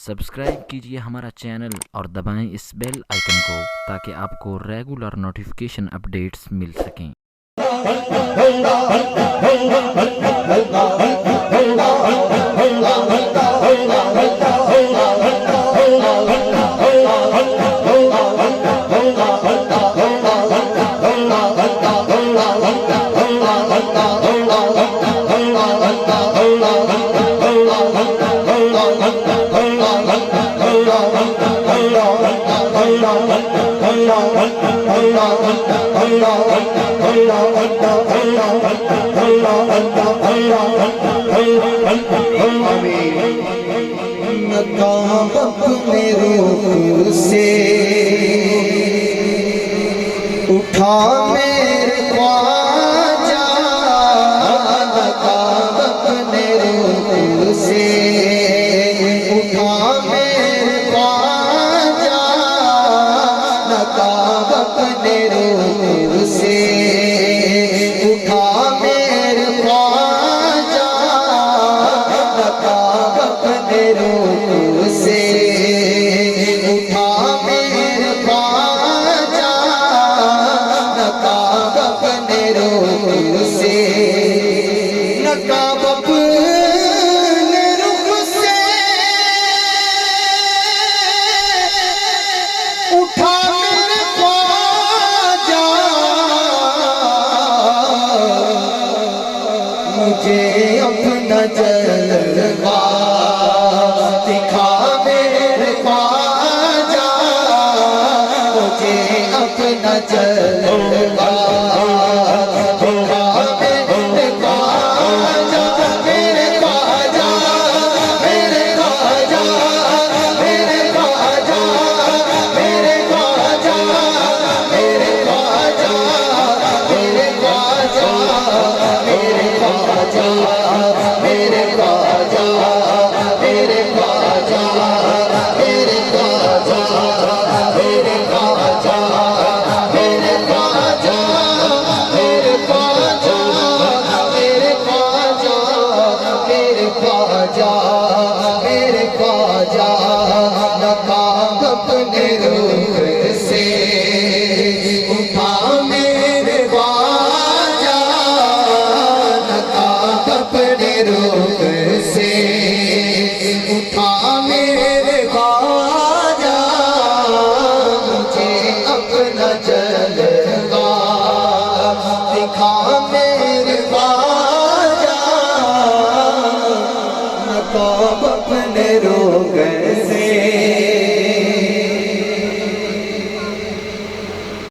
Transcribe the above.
Subscribe کیجئے ہمارا channel اور دبائیں اس بیل آئیکن کو تاکہ آپ کو ریگولر نوٹیفیکیشن اپڈیٹس مل سکیں۔ نقاب اپنے روح سے اٹھا میرے خواجہ، نقاب اپنے روح سے اٹھا میرے خواجہ، نقاب اپنے روح سے اٹھا میرے خواجہ، نقاب اپنے روح سے اٹھا میرے خواجہ، نقاب اپنے روح سے، نقاب اپنے روح سے اٹھا میرے خواجہ، مجھے اپنا جلوہ دکھا میرے خواجہ، مجھے اپنا جلوہ دکھا میرے خواجہ، میرے خواجہ، میرے خواجہ، میرے خواجہ، میرے خواجہ، میرے خواجہ، میرے خواجہ، میرے خواجہ، میرے خواجہ، میرے خواجہ، میرے خواجہ، میرے خواجہ، میرے خواجہ، میرے خواجہ، میرے خواجہ، میرے خواجہ، میرے خواجہ، نقاب اپنے روح سے اٹھا میرے خواجہ، نقاب اپنے روح سے اٹھا میرے